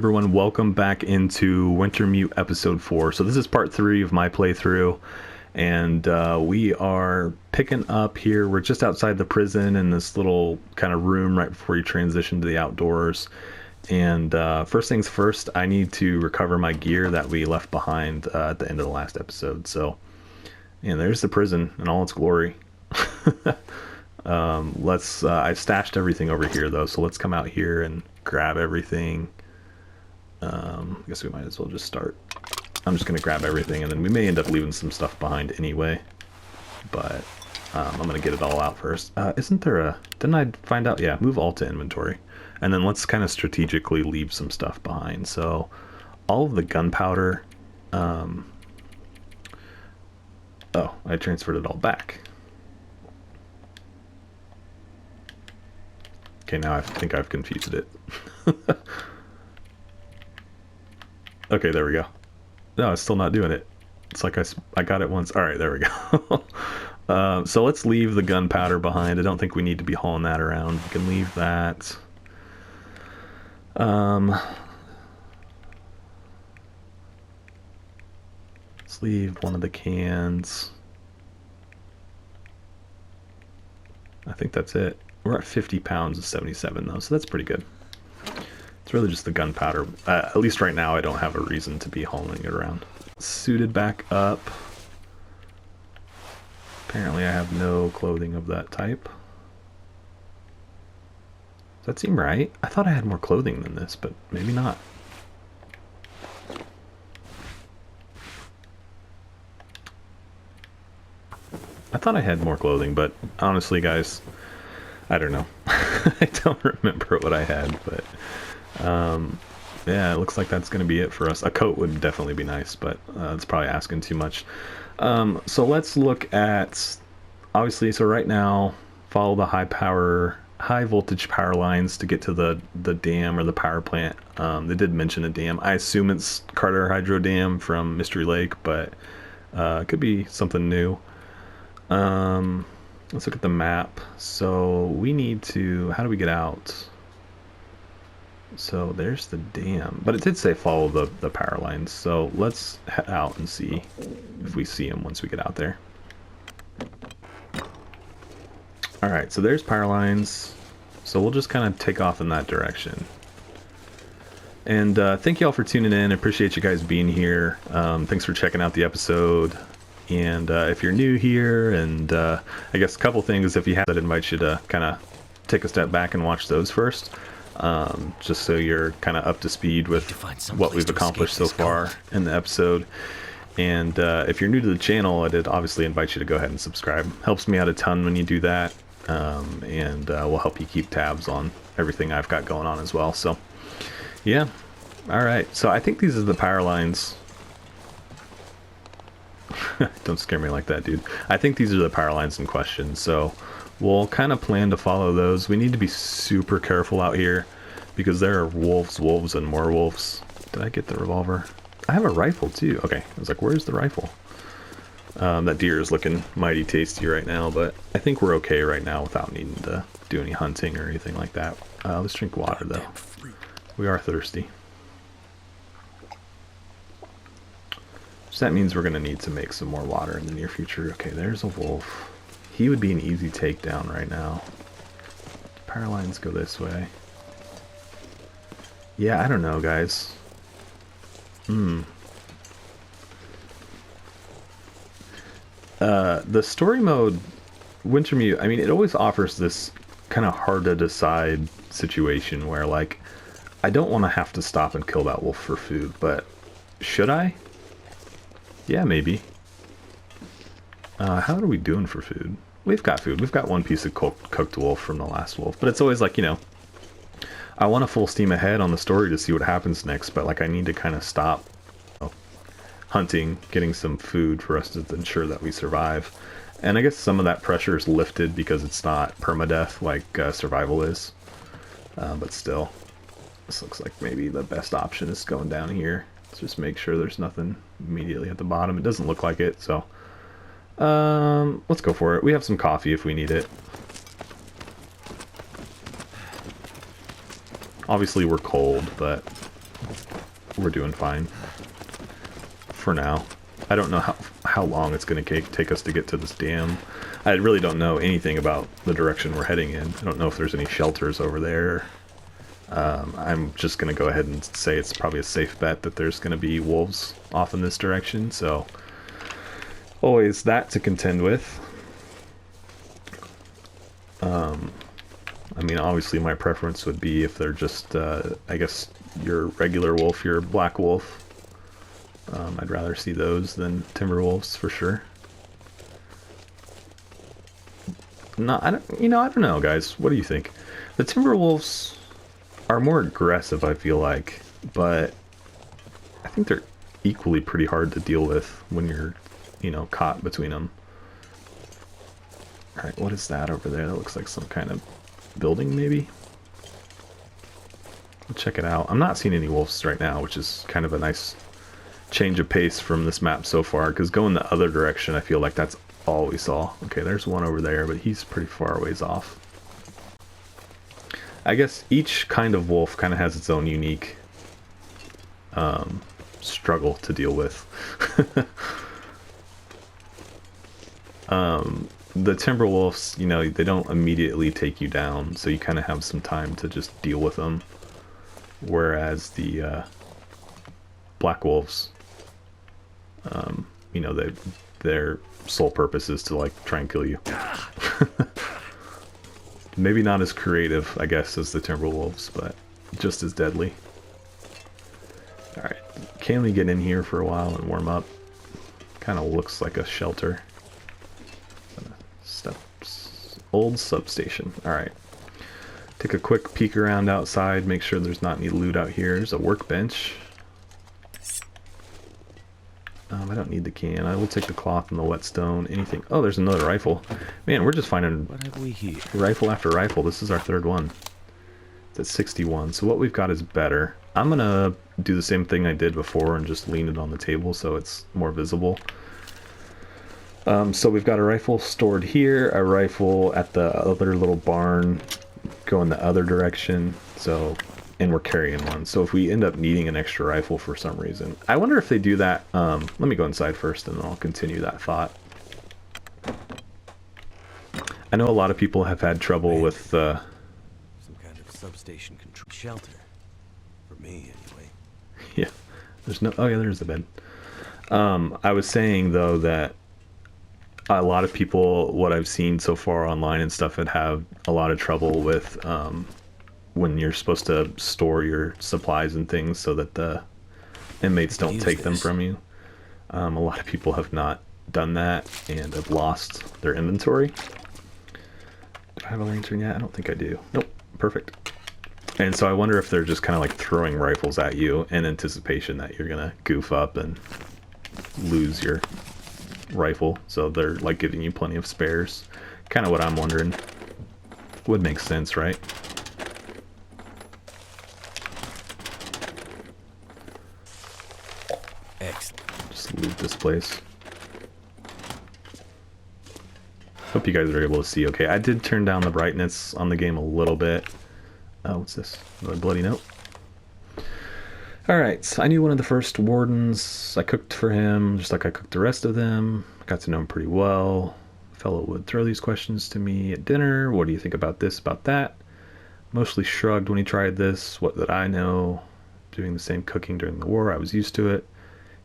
everyone, welcome back into Wintermute episode 4. So this is part 3 of my playthrough, and we are picking up here. We're just outside the prison in this little kind of room right before you transition to the outdoors. And first things first, I need to recover my gear that we left behind at the end of the last episode. So, and there's the prison in all its glory. I've stashed everything over here though, so let's come out here and grab everything. I guess we might as well just start. I'm just going to grab everything, and then we may end up leaving some stuff behind anyway. But I'm going to get it all out first. Isn't there a... Didn't I find out? Yeah, move all to inventory. And then let's kind of strategically leave some stuff behind. So all of the gunpowder... Oh, I transferred it all back. Okay, now I think I've confused it. Okay, there we go. No, it's still not doing it. It's like I got it once. All right, there we go. So let's leave the gunpowder behind. I don't think we need to be hauling that around. We can leave that. Let's leave one of the cans. I think that's it. We're at 50 pounds of 77 though, so that's pretty good. It's really just the gunpowder. At least right now I don't have a reason to be hauling it around. Suited back up. Apparently I have no clothing of that type. Does that seem right? I thought I had more clothing than this, but maybe not. I thought I had more clothing, but honestly guys, I don't know. I don't remember what I had, but yeah, it looks like that's going to be it for us. A coat would definitely be nice, but it's probably asking too much. So let's look at, obviously, so right now, follow the high voltage power lines to get to the dam or the power plant. They did mention a dam. I assume it's Carter Hydro Dam from Mystery Lake, but it could be something new. Let's look at the map. So we need to, how do we get out? So there's the dam, but it did say follow the power lines. So let's head out and see if we see them once we get out there. All right, so there's power lines. So we'll just kind of take off in that direction. And thank you all for tuning in. I appreciate you guys being here. Thanks for checking out the episode. And if you're new here, and I guess a couple things, if you have, I'd invite you to kind of take a step back and watch those first, just so you're kind of up to speed with what we've accomplished so far in the episode. And if you're new to the channel, I'd obviously invite you to go ahead and subscribe. Helps me out a ton when you do that, and will help you keep tabs on everything I've got going on as well. So yeah, all right, so I think these are the power lines. Don't scare me like that, dude. I think these are the power lines in question, so we'll kind of plan to follow those. We need to be super careful out here because there are wolves, and more wolves. Did I get the revolver? I have a rifle too. Okay, I was like, where's the rifle? That deer is looking mighty tasty right now, but I think we're okay right now without needing to do any hunting or anything like that. Let's drink water though. We are thirsty. So that means we're going to need to make some more water in the near future. Okay, there's a wolf. He would be an easy takedown right now. Power lines go this way. Yeah, I don't know, guys. The story mode, Wintermute, I mean, it always offers this kind of hard to decide situation where, like, I don't want to have to stop and kill that wolf for food, but should I? Yeah, maybe. How are we doing for food? We've got food. We've got one piece of cooked wolf from the last wolf. But it's always like, you know, I want to full steam ahead on the story to see what happens next. But, like, I need to kind of stop hunting, getting some food for us to ensure that we survive. And I guess some of that pressure is lifted because it's not permadeath like survival is. But still, this looks like maybe the best option is going down here. Let's just make sure there's nothing immediately at the bottom. It doesn't look like it, so let's go for it. We have some coffee if we need it. Obviously we're cold, but we're doing fine for now. I don't know how long it's going to take us to get to this dam. I really don't know anything about the direction we're heading in. I don't know if there's any shelters over there. I'm just going to go ahead and say it's probably a safe bet that there's going to be wolves off in this direction, so always that to contend with. I mean, obviously my preference would be if they're just, I guess, your regular wolf, your black wolf. I'd rather see those than timber wolves for sure. No, I don't know, guys. What do you think? The timber wolves are more aggressive, I feel like, but I think they're equally pretty hard to deal with when you're, caught between them. All right, what is that over there? That looks like some kind of building, maybe? We'll check it out. I'm not seeing any wolves right now, which is kind of a nice change of pace from this map so far, because going the other direction, I feel like that's all we saw. Okay, there's one over there, but he's pretty far ways off. I guess each kind of wolf kind of has its own unique struggle to deal with. The timber wolves, they don't immediately take you down, so you kind of have some time to just deal with them. Whereas the black wolves, their sole purpose is to try and kill you. Maybe not as creative, I guess, as the timber wolves, but just as deadly. All right, can we get in here for a while and warm up? Kind of looks like a shelter. Old substation. All right. Take a quick peek around outside, make sure there's not any loot out here. There's a workbench. I don't need the can. I will take the cloth and the whetstone. Anything. Oh, there's another rifle. Man, we're just finding what have we here? Rifle after rifle. This is our third one. It's at 61. So what we've got is better. I'm going to do the same thing I did before and just lean it on the table so it's more visible. So we've got a rifle stored here, a rifle at the other little barn going the other direction, and we're carrying one. So if we end up needing an extra rifle for some reason, I wonder if they do that. Let me go inside first and then I'll continue that thought. I know a lot of people have had trouble with some kind of substation control shelter for me anyway. Yeah, there's no. Oh yeah, there's the bed. I was saying though that a lot of people, what I've seen so far online and stuff, have a lot of trouble with when you're supposed to store your supplies and things so that the inmates don't take them from you. A lot of people have not done that and have lost their inventory. Do I have a lantern yet? I don't think I do. Nope. Perfect. And so I wonder if they're just kind of like throwing rifles at you in anticipation that you're gonna goof up and lose your rifle, so they're like giving you plenty of spares. Kind of what I'm wondering. Would make sense, right? Excellent. Just loot this place. Hope you guys are able to see okay. I did turn down the brightness on the game a little bit. Oh, what's this? Another bloody note. Alright, so I knew one of the first wardens. I cooked for him, just like I cooked the rest of them. Got to know him pretty well. The fellow would throw these questions to me at dinner. What do you think about this, about that? Mostly shrugged when he tried this. What did I know? Doing the same cooking during the war, I was used to it.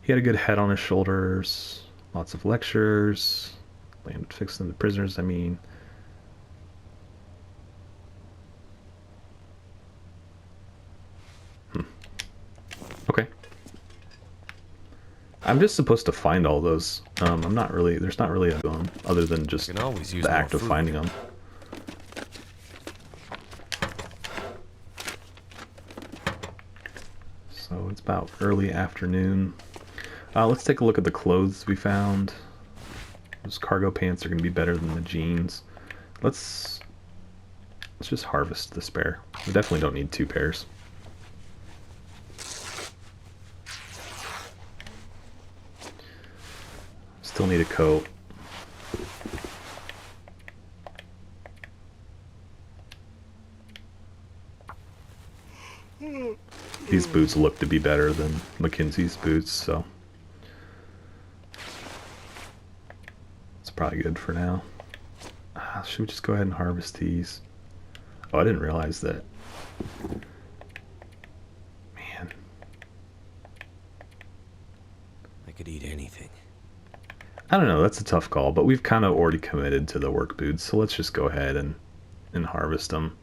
He had a good head on his shoulders. Lots of lectures. Land fixing the prisoners, I mean. Okay. I'm just supposed to find all those. I'm not really, there's not really a going other than just the act of finding them. So it's about early afternoon. Let's take a look at the clothes we found. Those cargo pants are going to be better than the jeans. Let's just harvest the spare. We definitely don't need 2 pairs. Still need a coat. These boots look to be better than Mackenzie's boots, so it's probably good for now. Should we just go ahead and harvest these? Oh, I didn't realize that. Man. I could eat anything. I don't know, that's a tough call, but we've kind of already committed to the work boots, so let's just go ahead and harvest them.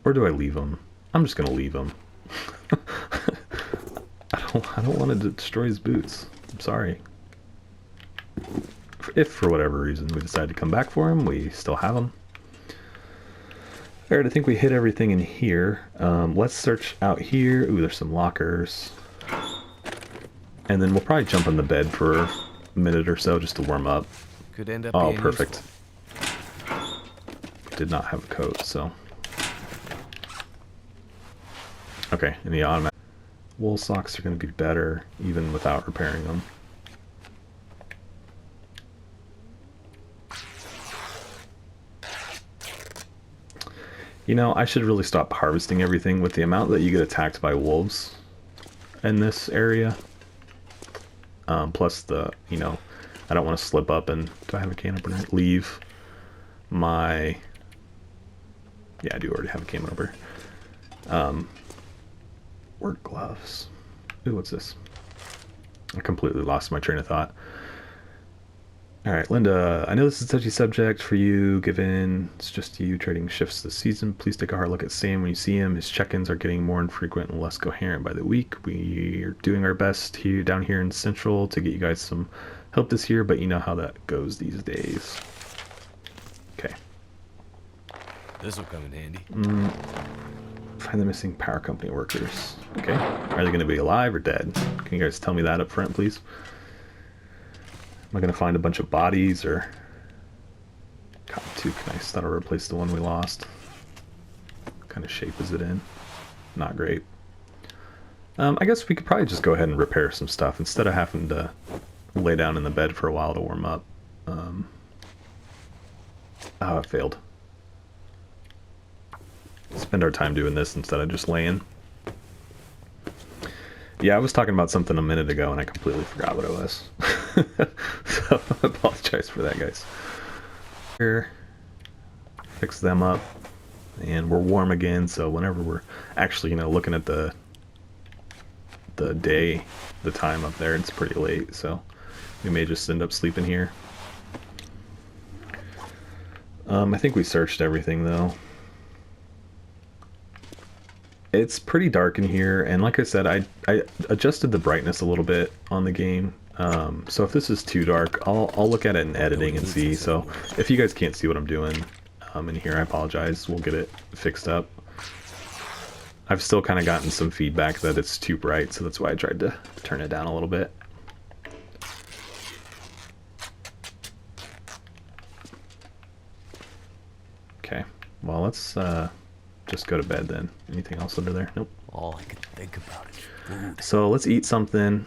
Or do I leave them? I'm just going to leave them. I don't want to destroy his boots. I'm sorry. If for whatever reason we decide to come back for him, we still have them. Alright, I think we hit everything in here. Let's search out here. Ooh, there's some lockers. And then we'll probably jump on the bed for a minute or so just to warm up. Could end up Oh, being perfect. useful. Did not have a coat, so. Okay, and the automatic. Wool socks are going to be better even without repairing them. You know, I should really stop harvesting everything with the amount that you get attacked by wolves in this area. Plus the, you know, I don't want to slip up and, do I have a can opener? Leave my, yeah, I do already have a can opener. Work gloves. Ooh, what's this? I completely lost my train of thought. Alright, Linda, I know this is a touchy subject for you, given it's just you trading shifts this season. Please take a hard look at Sam when you see him. His check-ins are getting more infrequent and less coherent by the week. We are doing our best here down here in Central to get you guys some help this year, but you know how that goes these days. Okay. This will come in handy. Find the missing power company workers. Okay. Are they going to be alive or dead? Can you guys tell me that up front, please? Am I going to find a bunch of bodies or... Cotton tooth, nice. That'll replace the one we lost. What kind of shape is it in? Not great. I guess we could probably just go ahead and repair some stuff instead of having to lay down in the bed for a while to warm up. Oh, I failed. Spend our time doing this instead of just laying. Yeah, I was talking about something a minute ago and I completely forgot what it was. So I apologize for that, guys. Here, fix them up, and we're warm again. So whenever we're actually, you know, looking at the day, the time up there, it's pretty late. So we may just end up sleeping here. I think we searched everything though. It's pretty dark in here, and like I said, I adjusted the brightness a little bit on the game. So if this is too dark, I'll look at it in editing and see. So if you guys can't see what I'm doing in here, I apologize. We'll get it fixed up. I've still kind of gotten some feedback that it's too bright, so that's why I tried to turn it down a little bit. Okay, well, let's just go to bed then. Anything else under there? Nope. All I could think about is food. So let's eat something.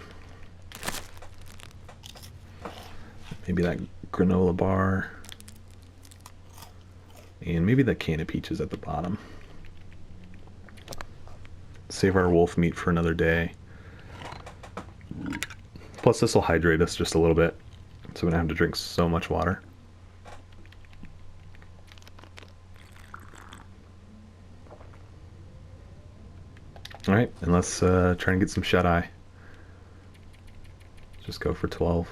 Maybe that granola bar. And maybe that can of peaches at the bottom. Save our wolf meat for another day. Plus this will hydrate us just a little bit, so we don't have to drink so much water. Alright, and let's try and get some shut-eye. Just go for 12.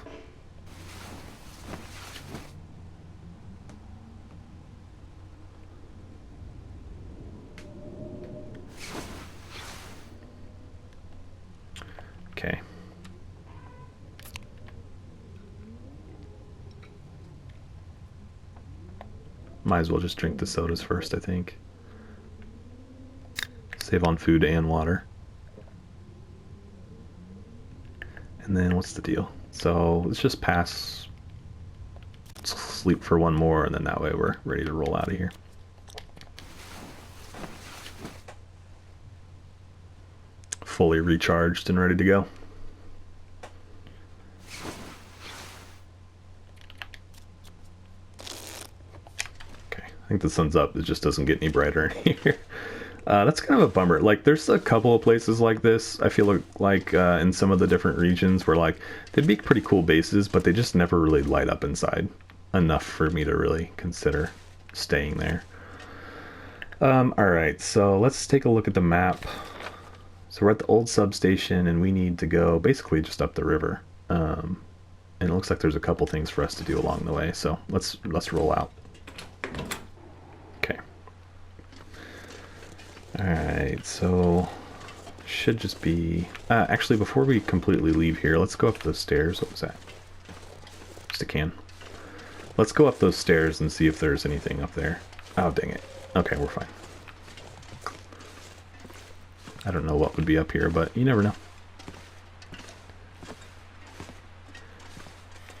Okay. Might as well just drink the sodas first, I think. Save on food and water. And then what's the deal? So let's just pass, sleep for one more, and then that way we're ready to roll out of here. Fully recharged and ready to go. Okay, I think the sun's up. It just doesn't get any brighter in here. That's kind of a bummer. Like, there's a couple of places like this, I feel like in some of the different regions where, like, they'd be pretty cool bases, but they just never really light up inside enough for me to really consider staying there. Alright, so let's take a look at the map. So we're at the old substation, and we need to go basically just up the river. And it looks like there's a couple things for us to do along the way, so let's roll out. Okay. Alright, so should just be... actually, before we completely leave here, let's go up those stairs. What was that? Just a can. Let's go up those stairs and see if there's anything up there. Oh, dang it. Okay, we're fine. I don't know what would be up here, but you never know.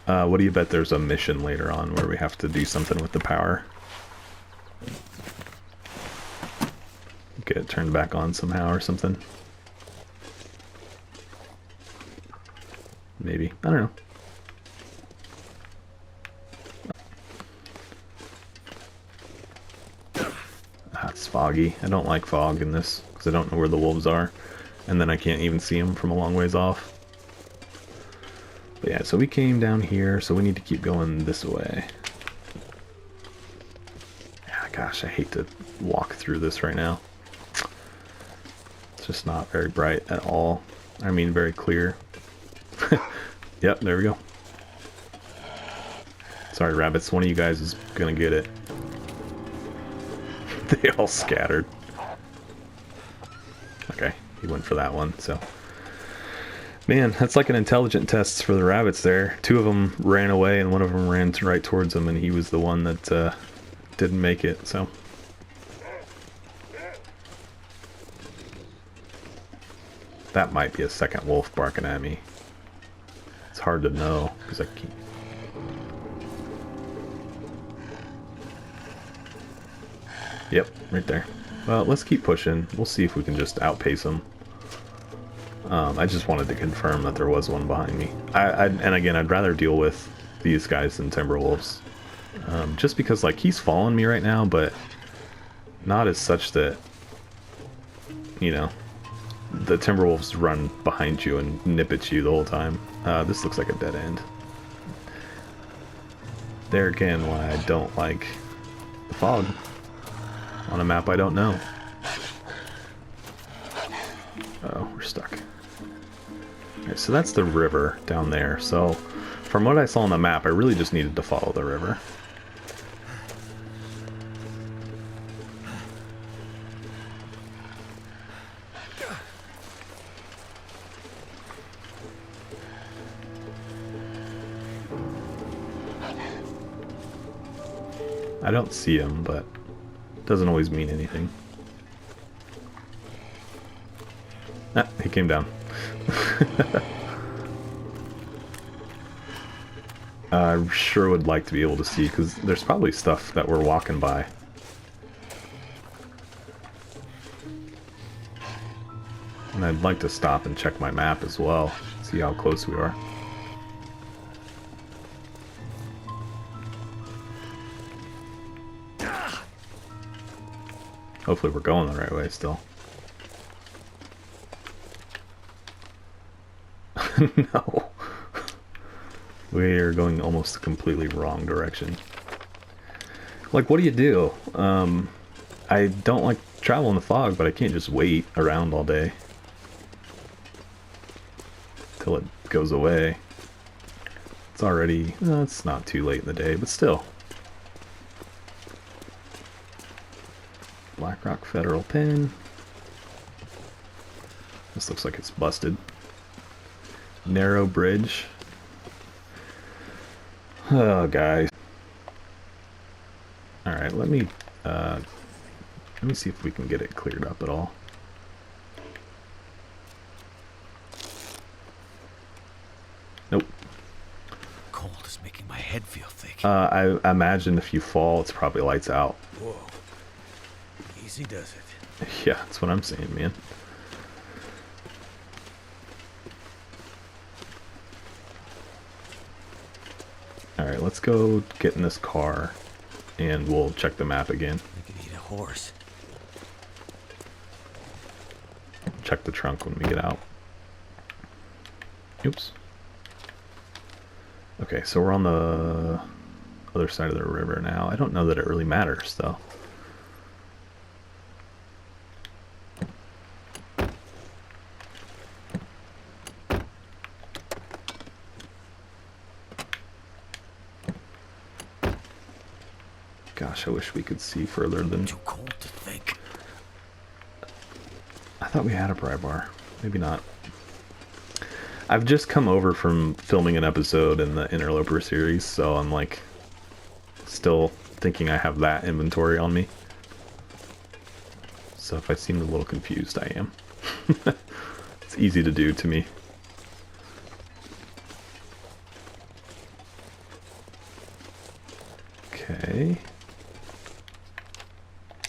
What do you bet there's a mission later on where we have to do something with the power? Get it turned back on somehow or something. Maybe. I don't know. It's foggy. I don't like fog in this because I don't know where the wolves are, and then I can't even see them from a long ways off. But yeah, so we came down here, so we need to keep going this way. Yeah, gosh, I hate to walk through this right now. It's just not very bright at all. I mean, very clear. Yep, there we go. Sorry, rabbits, one of you guys is gonna get it. They all scattered. Okay, he went for that one, so... Man, that's like an intelligent test for the rabbits there. Two of them ran away, and one of them ran right towards him, and he was the one that didn't make it, so... That might be a second wolf barking at me. It's hard to know, because I can't... Yep, right there. Well, let's keep pushing. We'll see if we can just outpace them. I just wanted to confirm that there was one behind me. And again, I'd rather deal with these guys than Timberwolves. Just because, like, he's following me right now, but not as such that, you know, the Timberwolves run behind you and nip at you the whole time. This looks like a dead end. There again, why I don't like the fog on a map I don't know. Oh, we're stuck. Alright, so that's the river down there. So, from what I saw on the map, I really just needed to follow the river. I don't see him, but it doesn't always mean anything. Ah, he came down. I sure would like to be able to see, because there's probably stuff that we're walking by. And I'd like to stop and check my map as well, see how close we are. Hopefully we're going the right way still. No. We are going almost the completely wrong direction. Like, what do you do? I don't like travel in the fog, but I can't just wait around all day till it goes away. It's already... it's not too late in the day, but still. Blackrock Federal Pen. This looks like it's busted. Narrow bridge. Oh, guys. Alright, let me see if we can get it cleared up at all. Nope. Cold is making my head feel thick. I imagine if you fall, it's probably lights out. Whoa. Easy does it. Yeah, that's what I'm saying, man. Alright, let's go get in this car, and we'll check the map again. We could eat a horse. check the trunk when we get out. Oops. Okay, so we're on the other side of the river now. I don't know that it really matters, though. Gosh, I wish we could see further than... Too cold to think. I thought we had a pry bar. Maybe not. I've just come over from filming an episode in the Interloper series, so I'm like still thinking I have that inventory on me. So if I seem a little confused, I am. It's easy to do to me. Okay.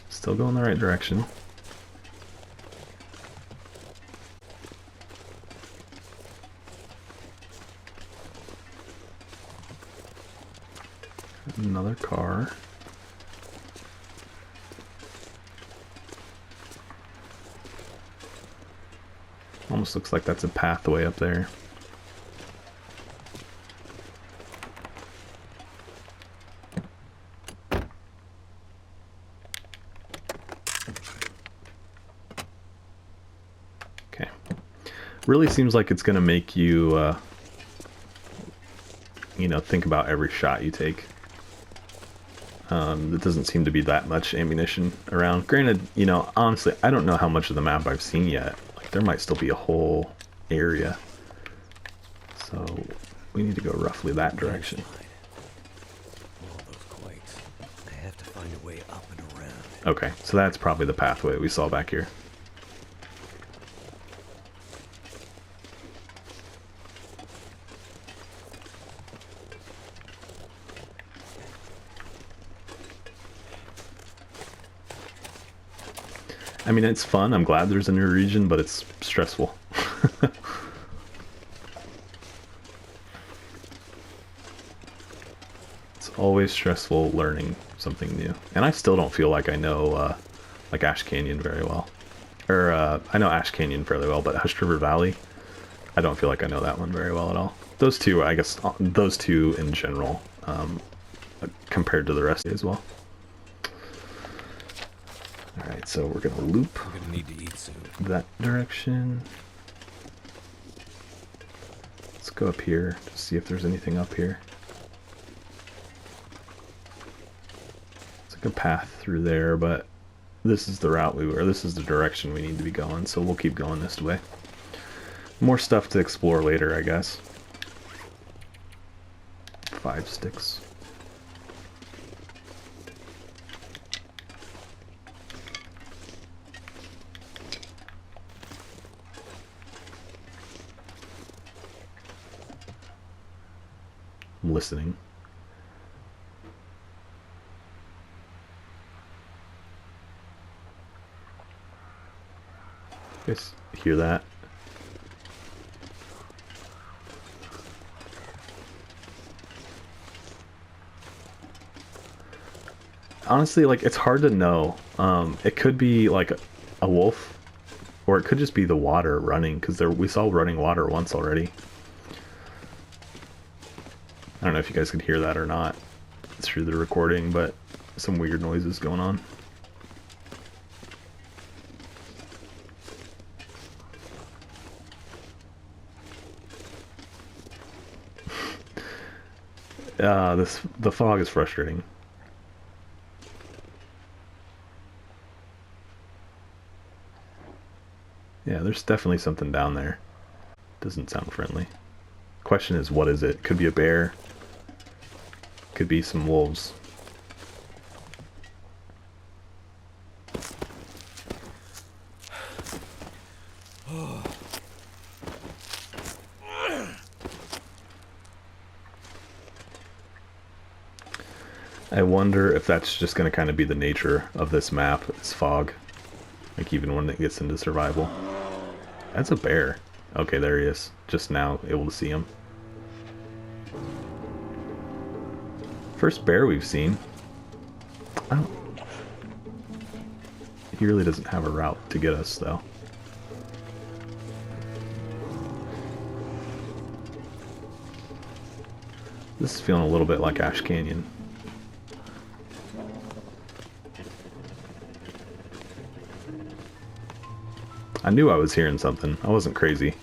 Still going the right direction. Another car. Almost looks like that's a pathway up there. Okay. Really seems like it's going to make you, you know, think about every shot you take. There doesn't seem to be that much ammunition around. Granted, you know, honestly, I don't know how much of the map I've seen yet. Like, there might still be a whole area. So, we need to go roughly that direction. All those quakes. I have to find a way up and around. Okay, so that's probably the pathway we saw back here. I mean, it's fun. I'm glad there's a new region, but it's stressful. It's always stressful learning something new. And I still don't feel like I know, like Ash Canyon very well. Or, I know Ash Canyon fairly well, but Hushed River Valley, I don't feel like I know that one very well at all. Those two, I guess, those two in general, compared to the rest as well. Alright, so we're gonna loop. I'm gonna need to eat soon. That direction. Let's go up here to see if there's anything up here. It's like a path through there, but this is the route this is the direction we need to be going, so we'll keep going this way. More stuff to explore later, I guess. 5 sticks. I'm listening. You guys hear that? Honestly, like, it's hard to know. It could be like a wolf, or it could just be the water running, because we saw running water once already. I don't know if you guys could hear that or not through the recording, but some weird noises going on. The fog is frustrating. Yeah, there's definitely something down there. Doesn't sound friendly. Question is, what is it? Could be a bear. Could be some wolves. I wonder if that's just going to kind of be the nature of this map. It's fog. Like, even when it gets into survival. That's a bear. Okay, there he is. Just now able to see him. First bear we've seen. He really doesn't have a route to get us, though. This is feeling a little bit like Ash Canyon. I knew I was hearing something. I wasn't crazy.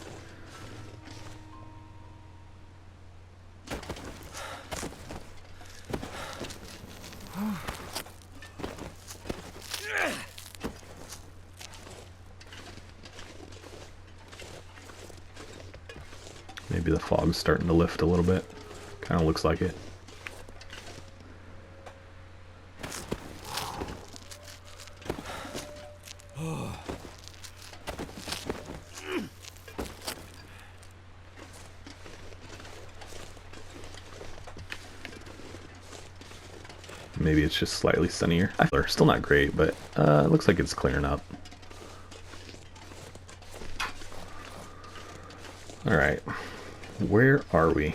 Maybe the fog's starting to lift a little bit. Kind of looks like it. Maybe it's just slightly sunnier. Still not great, but it looks like it's clearing up. Alright. Where are we?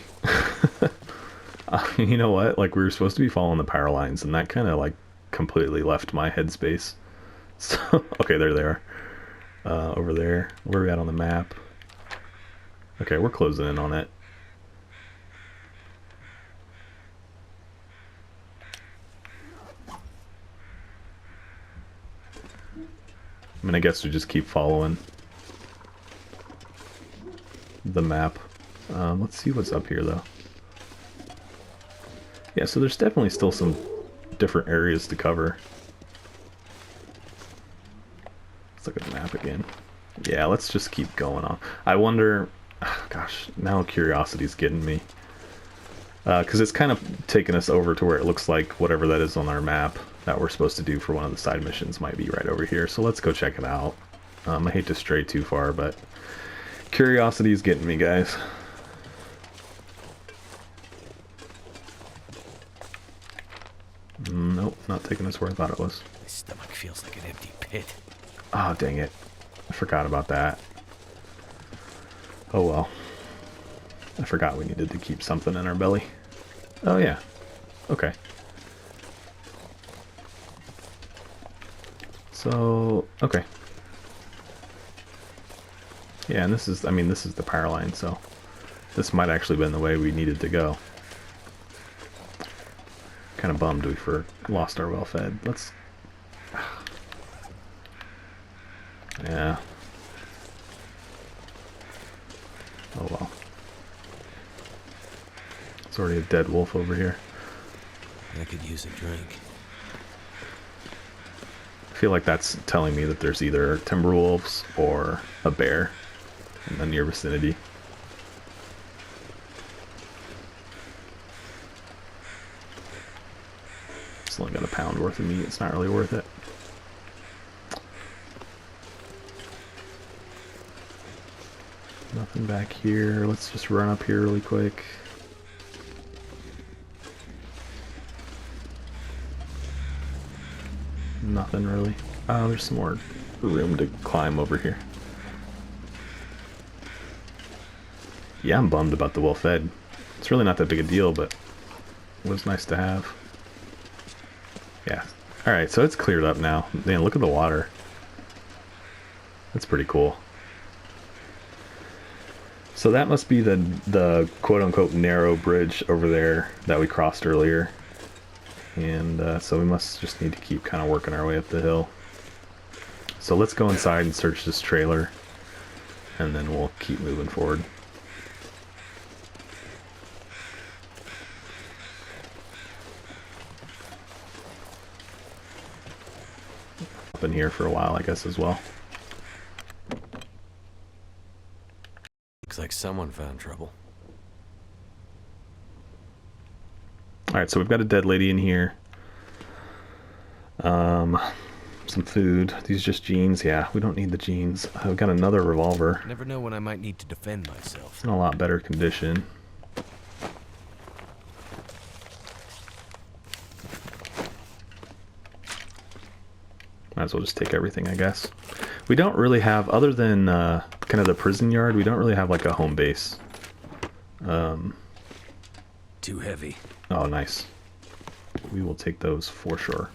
You know what? Like, we were supposed to be following the power lines, and that kind of, like, completely left my headspace. So, okay, there they are. Over there. Where are we at on the map? Okay, we're closing in on it. I mean, I guess we just keep following the map. Let's see what's up here, though. Yeah, so there's definitely still some different areas to cover. Let's look at the map again. Yeah, let's just keep going on. I wonder... Gosh, now curiosity's getting me. Because it's kind of taken us over to where it looks like whatever that is on our map that we're supposed to do for one of the side missions might be right over here. So let's go check it out. I hate to stray too far, but curiosity is getting me, guys. Nope, not taking us where I thought it was. My stomach feels like an empty pit. Oh, dang it. I forgot about that. Oh well. I forgot we needed to keep something in our belly. Oh yeah. Okay. So, okay. Yeah, and this is, I mean, this is the power line, so this might actually been the way we needed to go. Kind of bummed we lost our well fed. Let's... Yeah. Oh well. It's already a dead wolf over here. I could use a drink. I feel like that's telling me that there's either timber wolves or a bear in the near vicinity. It's only got a pound worth of meat. It's not really worth it. Nothing back here. Let's just run up here really quick. Nothing really. Oh, there's some more room to climb over here. Yeah, I'm bummed about the well fed. It's really not that big a deal, but it was nice to have. Yeah. Alright, so it's cleared up now. Man, look at the water. That's pretty cool. So that must be the quote-unquote narrow bridge over there that we crossed earlier. And so we must just need to keep kind of working our way up the hill. So let's go inside and search this trailer, and then we'll keep moving forward. Up in here for a while, I guess, as well. Looks like someone found trouble. Alright, so we've got a dead lady in here. Some food. These just jeans. Yeah, we don't need the jeans. I've got another revolver. Never know when I might need to defend myself. In a lot better condition. Might as well just take everything, I guess. We don't really have, other than kind of the prison yard, we don't really have like a home base. Too heavy. Oh, nice. We will take those for sure.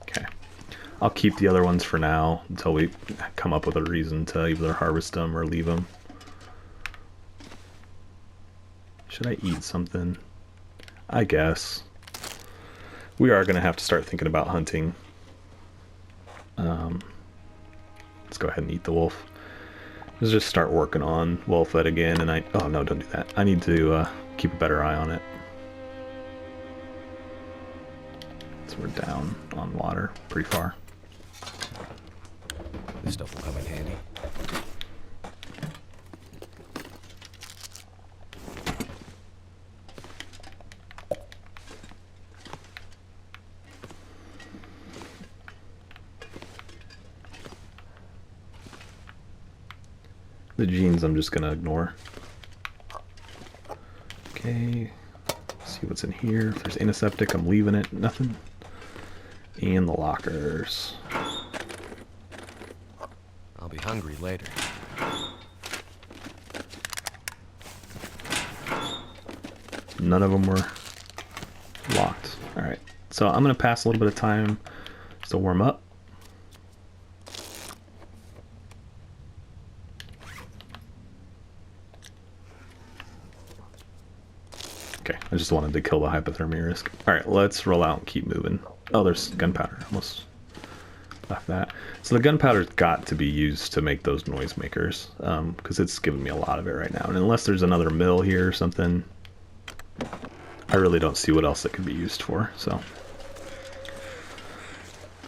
Okay. I'll keep the other ones for now until we come up with a reason to either harvest them or leave them. Should I eat something? I guess. We are going to have to start thinking about hunting. Let's go ahead and eat the wolf. Let's just start working on wolf fed again, and oh no, don't do that. I need to keep a better eye on it. So we're down on water pretty far. This stuff will come in handy. The genes I'm just gonna ignore. Okay, see what's in here. If there's antiseptic, I'm leaving it. Nothing. And the lockers. I'll be hungry later. None of them were locked. Alright, so I'm gonna pass a little bit of time to warm up. Okay, I just wanted to kill the hypothermia risk. Alright, let's roll out and keep moving. Oh, there's gunpowder. Almost left that. So the gunpowder's got to be used to make those noisemakers, because it's giving me a lot of it right now. And unless there's another mill here or something, I really don't see what else it could be used for. So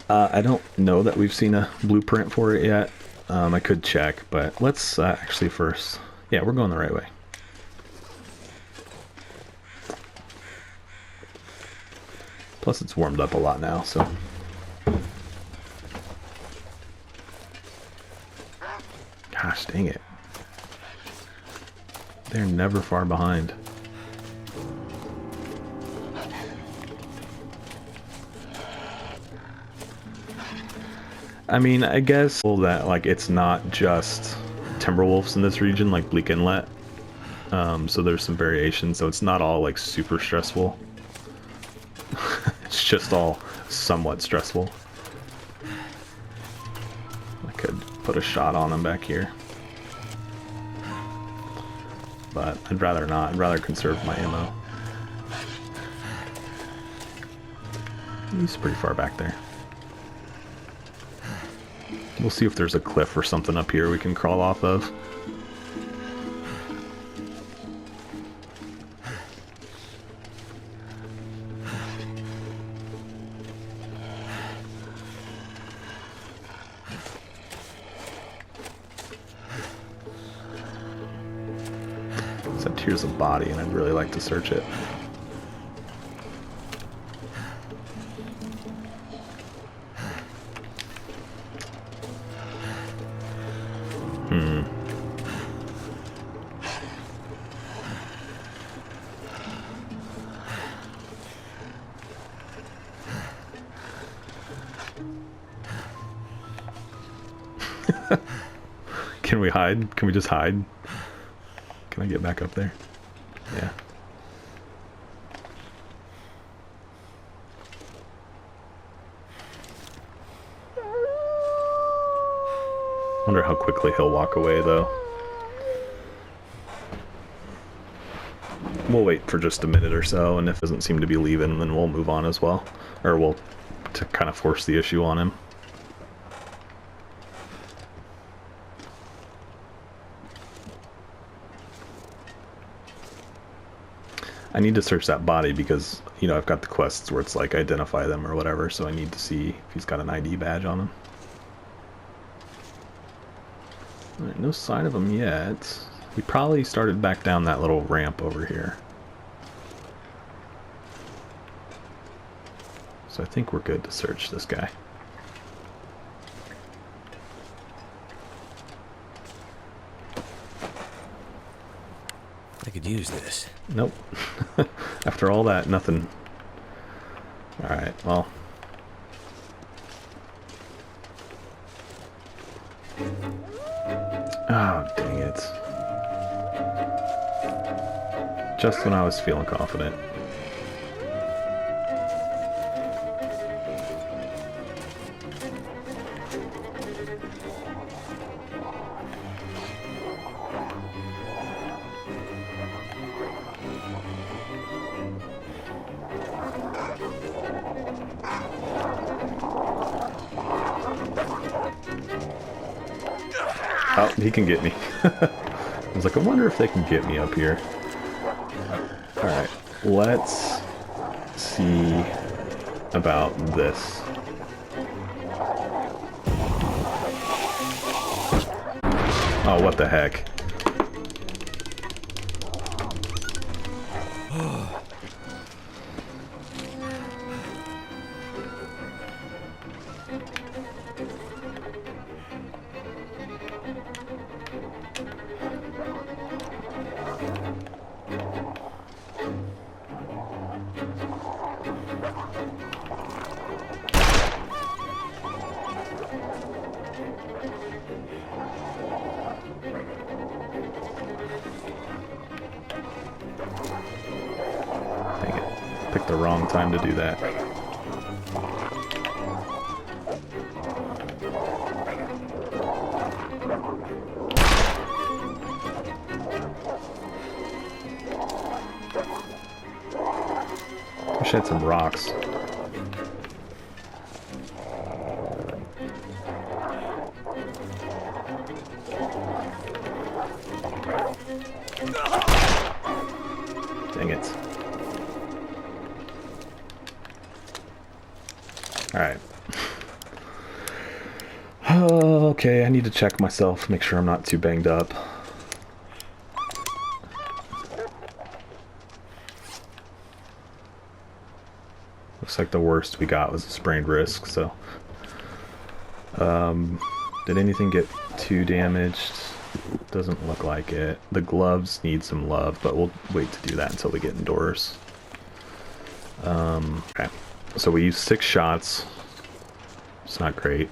I don't know that we've seen a blueprint for it yet. I could check, but let's actually first... Yeah, we're going the right way. Plus it's warmed up a lot now, so... Gosh, dang it. They're never far behind. I mean, I guess that, like, it's not just timber wolves in this region, like Bleak Inlet. So there's some variation, so it's not all, like, super stressful. It's just all somewhat stressful. I could put a shot on him back here. But I'd rather not. I'd rather conserve my ammo. He's pretty far back there. We'll see if there's a cliff or something up here we can crawl off of. Except here's a body, and I'd really like to search it. Can we hide? Can we just hide? Can I get back up there? Yeah. Wonder how quickly he'll walk away, though. We'll wait for just a minute or so, and if it doesn't seem to be leaving, then we'll move on as well. Or we'll to kind of force the issue on him. I need to search that body because, you know, I've got the quests where it's like identify them or whatever, so I need to see if he's got an ID badge on him. Alright, no sign of him yet. We probably started back down that little ramp over here. So I think we're good to search this guy. I could use this. Nope. After all that, nothing. Alright, well. Oh, dang it. Just when I was feeling confident. Oh, he can get me. I was like, I wonder if they can get me up here. Alright, let's see about this. Oh, what the heck. Dang it. Picked the wrong time to do that. Wish I had some rocks. Dang it. Alright. Okay, I need to check myself, make sure I'm not too banged up. Looks like the worst we got was a sprained wrist, so... did anything get too damaged? Doesn't look like it. The gloves need some love, but we'll wait to do that until we get indoors. Okay. So we used 6 shots. It's not great,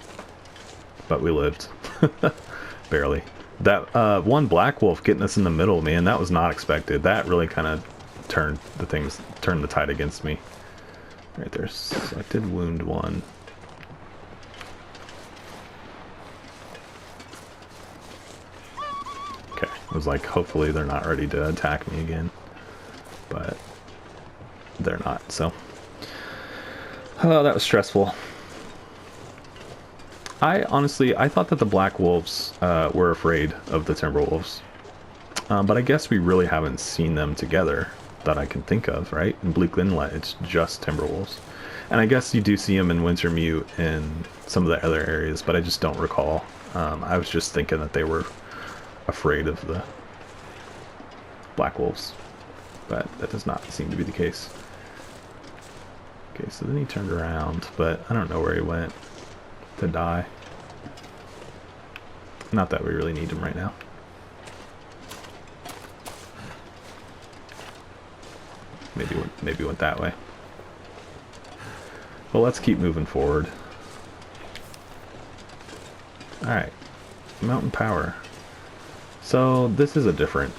but we lived. Barely. That one black wolf getting us in the middle, man, that was not expected. That really kind of turned the tide against me. Right there, selected wound 1. Okay, I was like, hopefully they're not ready to attack me again, but they're not, so. Oh, that was stressful. I thought that the black wolves were afraid of the timber wolves, but I guess we really haven't seen them together that I can think of, right? In Bleak Inlet, it's just timber wolves, and I guess you do see them in Wintermute and some of the other areas, but I just don't recall. I was just thinking that they were afraid of the black wolves, but that does not seem to be the case. Okay, so then he turned around, but I don't know where he went to die. Not that we really need him right now. Maybe went that way. Well, let's keep moving forward. Alright. Mountain power. So this is a different,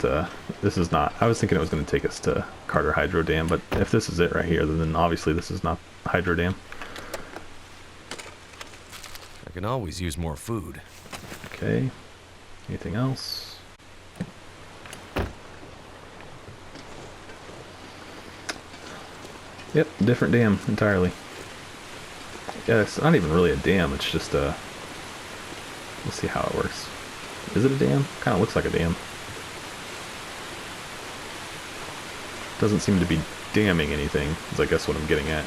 this is not, I was thinking it was going to take us to Carter Hydro Dam, but if this is it right here, then obviously this is not Hydro Dam. I can always use more food. Okay. Anything else? Yep, different dam entirely. Yeah, it's not even really a dam, it's just a... Let's see how it works. Is it a dam? Kind of looks like a dam. Doesn't seem to be damming anything, is I guess what I'm getting at.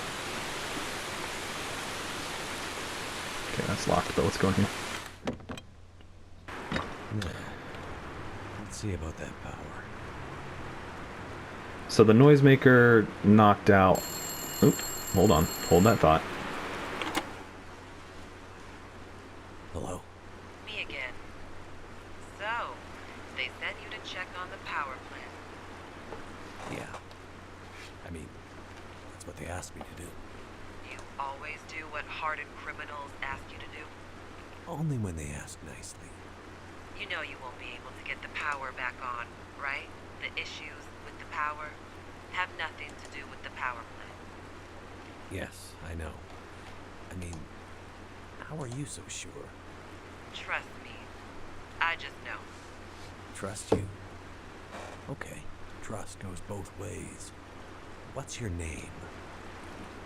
Okay, that's locked, but let's go in here. Let's see about that power. So the noisemaker knocked out... Oop, hold on. Hold that thought. Hello? Me again. So, they sent you to check on the power plant. Yeah. I mean, that's what they asked me to do. You always do what hardened criminals ask you to do. Only when they ask nicely. You know you won't be able to get the power back on, right? The issues with the power have nothing to do with the power plant. Yes, I know. I mean, how are you so sure? Trust me. I just know. Trust you? Okay, trust goes both ways. What's your name?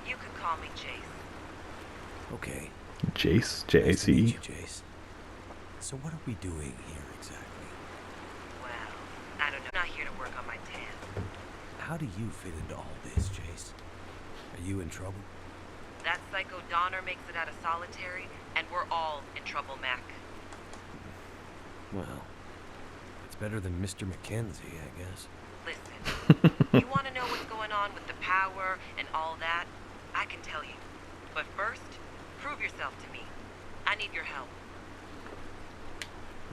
You can call me Jace. Okay. Jace? Nice to meet J-A-C-E? you, Jace. So what are we doing here exactly? Well, I don't know. I'm not here to work on my tan. How do you fit into all this, Jace? Are you in trouble? That psycho Donner makes it out of solitary, and we're all in trouble, Mac. Well, it's better than Mr. McKenzie, I guess. Listen, you want to know what's going on with the power and all that? I can tell you. But first, prove yourself to me. I need your help.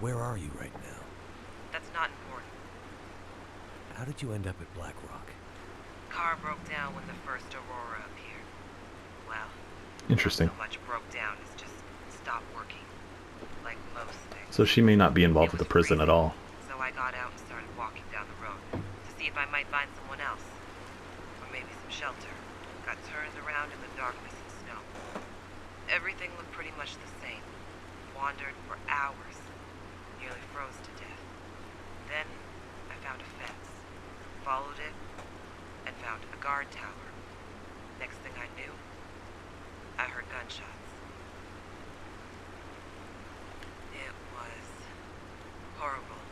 Where are you right now? That's not important. How did you end up at Black Rock? Car broke down when the first Aurora appeared. Well, Interesting. not so much broke down as just stopped working. Like most things. So she may not be involved It with the was prison at freezing, all. So I got out and started walking down the road to see if I might find someone else. Or maybe some shelter. Got turned around in the darkness and snow. Everything looked pretty much the same. Wandered for hours. Nearly froze to death. Then I found a fence. Followed it and found a guard tower. Next thing I knew, I heard gunshots. It was horrible.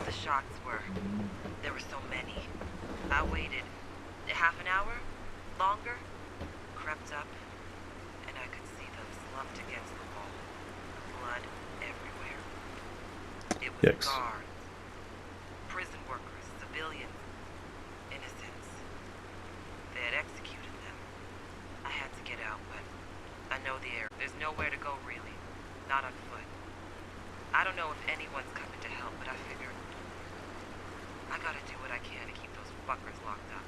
The shots there were so many. I waited half an hour, longer, crept up, and I could see them slumped against the wall. Blood everywhere. It was Yikes. guards, prison workers, civilians, innocents. They had executed them. I had to get out, but I know the area. There's nowhere to go, really. Not on foot. I don't know if anyone's coming to help, but I figured I gotta do what I can to keep those fuckers locked up.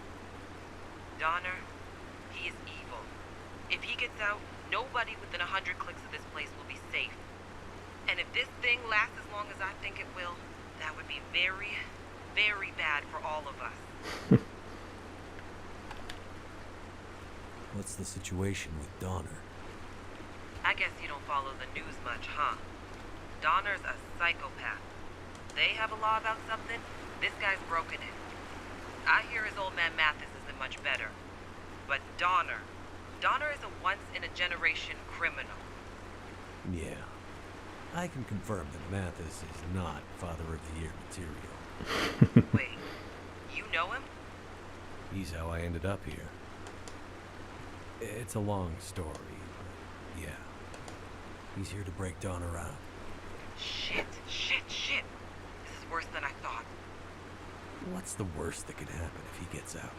Donner, he is evil. If he gets out, nobody within 100 clicks of this place will be safe. And if this thing lasts as long as I think it will, that would be very, very bad for all of us. What's the situation with Donner? I guess you don't follow the news much, huh? Donner's a psychopath. They have a law about something, this guy's broken it. I hear his old man Mathis isn't much better. But Donner is a once-in-a-generation criminal. Yeah. I can confirm that Mathis is not Father of the Year material. Wait, you know him? He's how I ended up here. It's a long story, but yeah. He's here to break Donner out. Shit. This is worse than I thought. What's the worst that could happen if he gets out?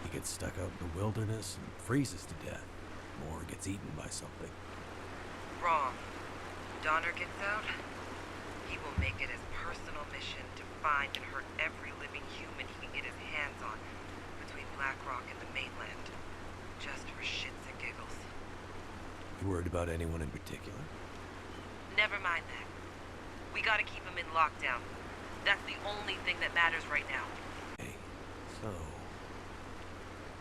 He gets stuck out in the wilderness and freezes to death, or gets eaten by something. Wrong. Donner gets out, he will make it his personal mission to find and hurt every living human he can get his hands on between Black Rock and the mainland. Just for shits and giggles. You worried about anyone in particular? Never mind that. We gotta keep him in lockdown. That's the only thing that matters right now. Hey, so...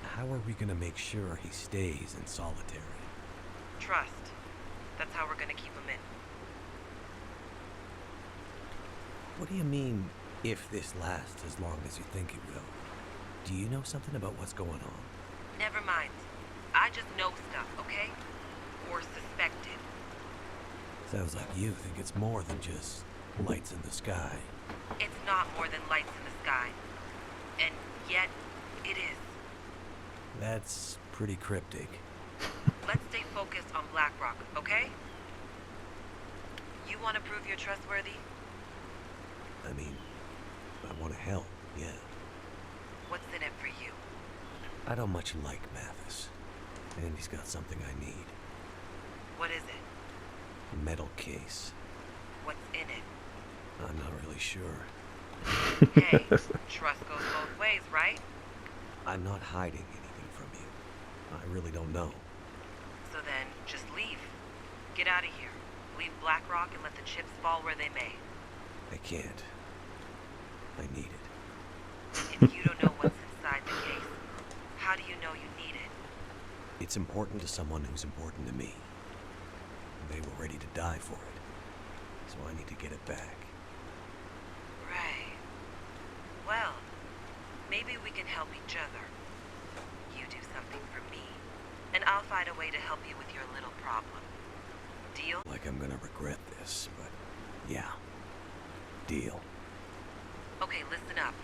how are we gonna make sure he stays in solitary? Trust. That's how we're gonna keep him in. What do you mean, if this lasts as long as you think it will? Do you know something about what's going on? Never mind. I just know stuff, okay? Or suspect it. Sounds like you think it's more than just lights in the sky. It's not more than lights in the sky. And yet, it is. That's pretty cryptic. Let's stay focused on Black Rock, okay? You want to prove you're trustworthy? I mean, I want to help, yeah. What's in it for you? I don't much like Mathis. And he's got something I need. What is it? A metal case. What's in it? I'm not really sure. Hey, trust goes both ways, right? I'm not hiding anything from you. I really don't know. So then, just leave. Get out of here. Leave Black Rock and let the chips fall where they may. I can't. I need it. If you don't know what's inside the case, how do you know you need it? It's important to someone who's important to me. They were ready to die for it. So I need to get it back. Right. Well, maybe we can help each other. You do something for me, and I'll find a way to help you with your little problem. Deal? Like I'm gonna regret this, but yeah. Deal. Okay, listen up.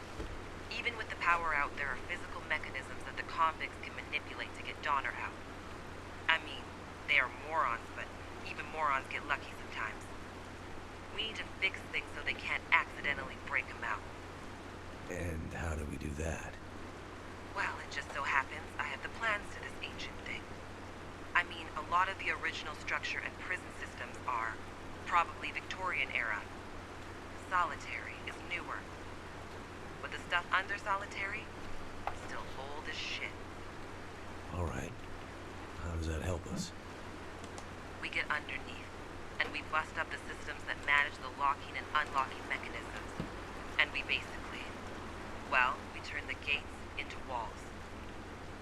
Even with the power out, there are physical mechanisms that the convicts can manipulate to get Donner out. I mean, they are morons, but even morons get lucky sometimes. We need to fix things so they can't accidentally break him out. And how do we do that? Well, it just so happens I have the plans to this ancient thing. I mean, a lot of the original structure and prison systems are probably Victorian era. Solitary is newer. But the stuff under Solitary, still old as shit. Alright. How does that help us? We get underneath, and we bust up the systems that manage the locking and unlocking mechanisms. And we basically, well, we turn the gates into walls.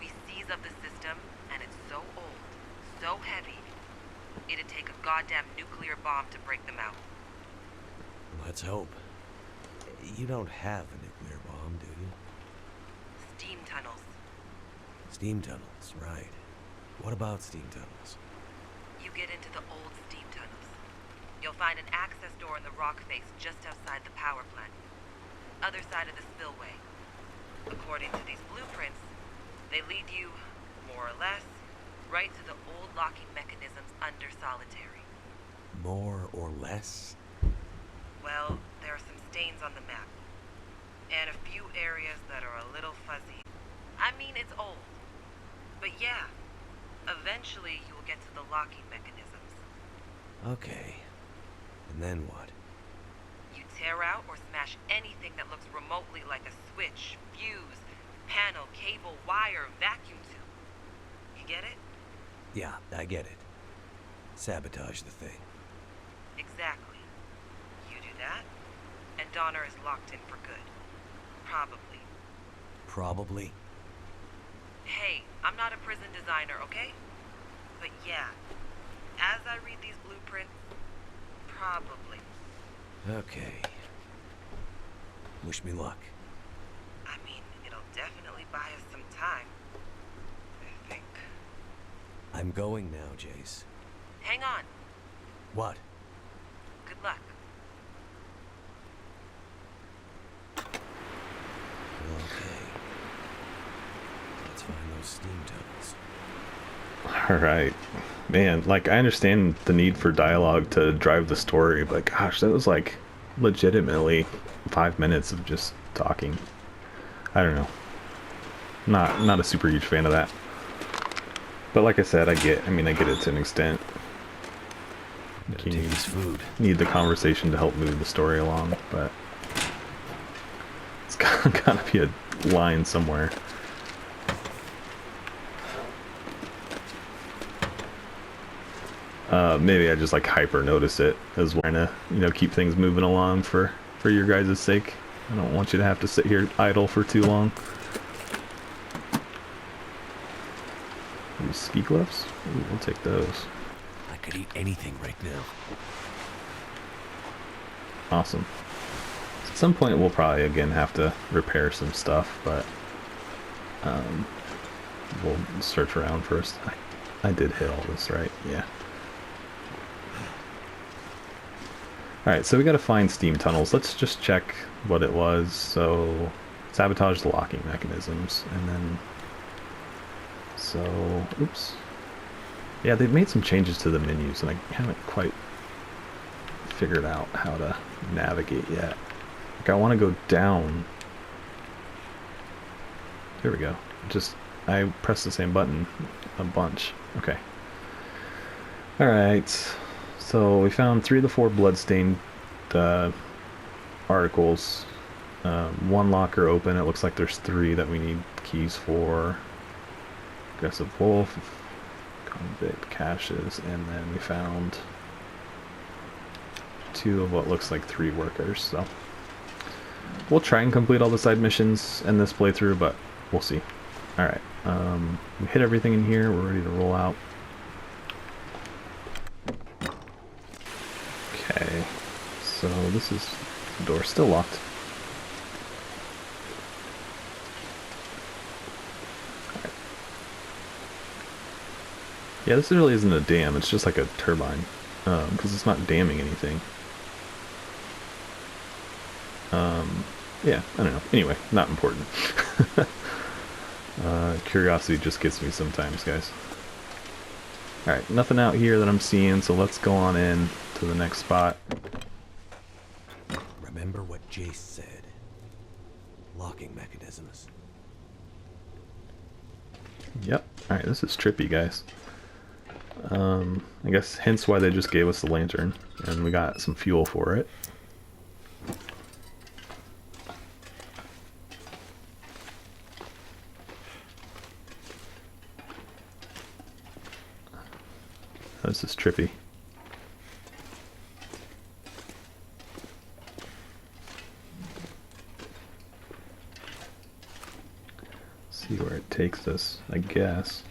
We seize up the system, and it's so old, so heavy, it'd take a goddamn nuclear bomb to break them out. Let's hope. You don't have a nuclear bomb, do you? Steam tunnels. Steam tunnels, right. What about steam tunnels? You get into the old steam tunnels. You'll find an access door in the rock face just outside the power plant. Other side of the spillway. According to these blueprints, they lead you, more or less, right to the old locking mechanisms under Solitary. More or less? Well, there are some stains on the map. And a few areas that are a little fuzzy. I mean, it's old. But yeah, eventually you'll get to the locking mechanisms. Okay. And then what? You tear out or smash anything that looks remotely like a switch, fuse, panel, cable, wire, vacuum tube. You get it? Yeah, I get it. Sabotage the thing. Exactly. You do that, and Donner is locked in for good. Probably. Probably? Hey, I'm not a prison designer, okay? But yeah, as I read these blueprints, probably. Okay. Wish me luck. I mean, it'll definitely buy us some time. I think. I'm going now, Jace. Hang on. What? Good luck. Okay. Let's find those steam tunnels. Alright. Man, like, I understand the need for dialogue to drive the story, but gosh, that was like legitimately 5 minutes of just talking. I don't know. Not a super huge fan of that. But like I said, I get it to an extent. Gotta take this food. Need the conversation to help move the story along, but it's gotta be a line somewhere. Maybe I just like hyper notice it as we're trying to, keep things moving along for your guys' sake. I don't want you to have to sit here idle for too long. These ski gloves? Ooh, we'll take those. I could eat anything right now. Awesome. At some point we'll probably again have to repair some stuff, but we'll search around first. I did hit all this, right? Yeah. Alright, so we gotta find steam tunnels. Let's just check what it was. So, sabotage the locking mechanisms, and then... So, oops. Yeah, they've made some changes to the menus, and I haven't quite figured out how to navigate yet. Like, I want to go down. Here we go. I pressed the same button a bunch. Okay. Alright. So we found 3 of the 4 bloodstained articles. One locker open. It looks like there's 3 that we need keys for. Aggressive wolf, convict caches, and then we found 2 of what looks like 3 workers. So we'll try and complete all the side missions in this playthrough, but we'll see. Alright, we hit everything in here. We're ready to roll out. Okay, so this is the door still locked. Alright. Yeah, this really isn't a dam, it's just like a turbine. because it's not damming anything. Yeah, I don't know. Anyway, not important. Curiosity just gets me sometimes, guys. Alright, nothing out here that I'm seeing, so let's go on in to the next spot. Remember what Jace said. Locking mechanisms. Yep. Alright, this is trippy, guys. I guess hence why they just gave us the lantern, and we got some fuel for it. This is trippy. See where it takes us, I guess.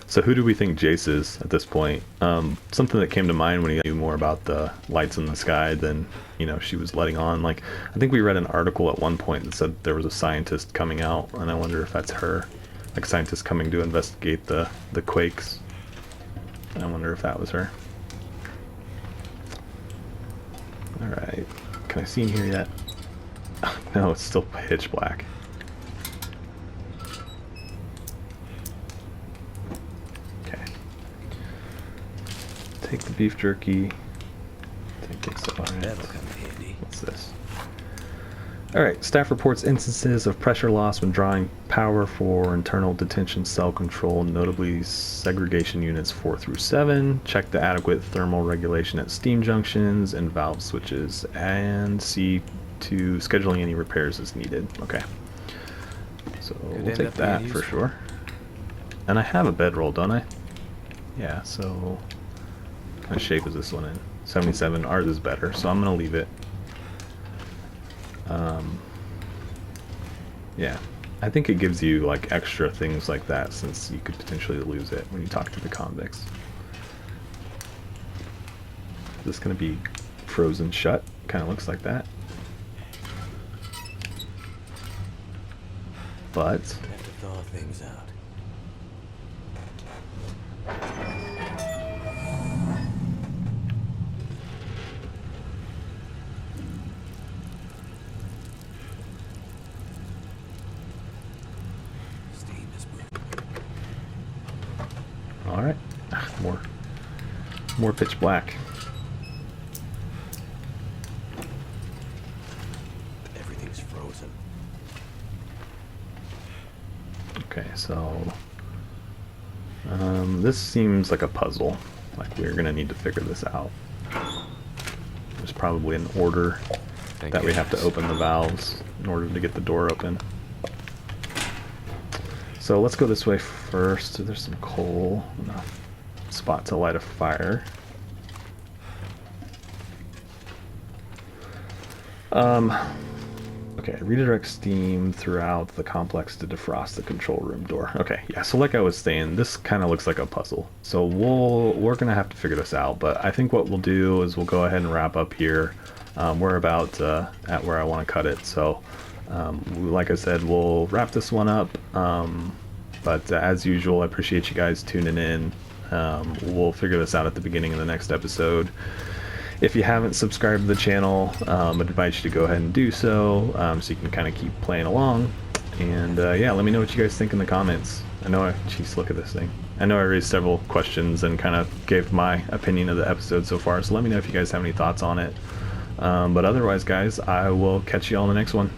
So who do we think Jace is at this point? Something that came to mind when he knew more about the lights in the sky than, you know, she was letting on. Like, I think we read an article at one point that said there was a scientist coming out, and I wonder if that's her. Like, scientists coming to investigate the quakes. And I wonder if that was her. Alright. Can I see in here yet? No, it's still pitch black. Take the beef jerky. Take this. Alright. That'll come in handy. What's this? Alright, staff reports instances of pressure loss when drawing power for internal detention cell control, notably segregation units 4 through 7. Check the adequate thermal regulation at steam junctions and valve switches, and see to scheduling any repairs as needed. Okay. So we'll take that for sure. And I have a bedroll, don't I? Yeah, so what kind of shape is this one in? 77. Ours is better, so I'm gonna leave it. Yeah, I think it gives you like extra things like that, since you could potentially lose it when you talk to the convicts. Is this gonna be frozen shut? Kind of looks like that. But Have to thaw things out. all right, more pitch black. Everything's frozen. Okay, so this seems like a puzzle. Like we're gonna need to figure this out. There's probably an order that we have to open the valves in order to get the door open. So let's go this way first. There's some coal, enough spot to light a fire. Okay, redirect steam throughout the complex to defrost the control room door. Okay, yeah, so like I was saying, this kind of looks like a puzzle. So we're gonna have to figure this out, but I think what we'll do is we'll go ahead and wrap up here. We're about at where I want to cut it, so like I said, we'll wrap this one up. But as usual, I appreciate you guys tuning in. We'll figure this out at the beginning of the next episode. If you haven't subscribed to the channel, I'd invite you to go ahead and do so, so you can kind of keep playing along. And yeah, let me know what you guys think in the comments. Jeez, look at this thing. I know I raised several questions and kind of gave my opinion of the episode so far, so let me know if you guys have any thoughts on it. But otherwise, guys, I will catch you all in the next one.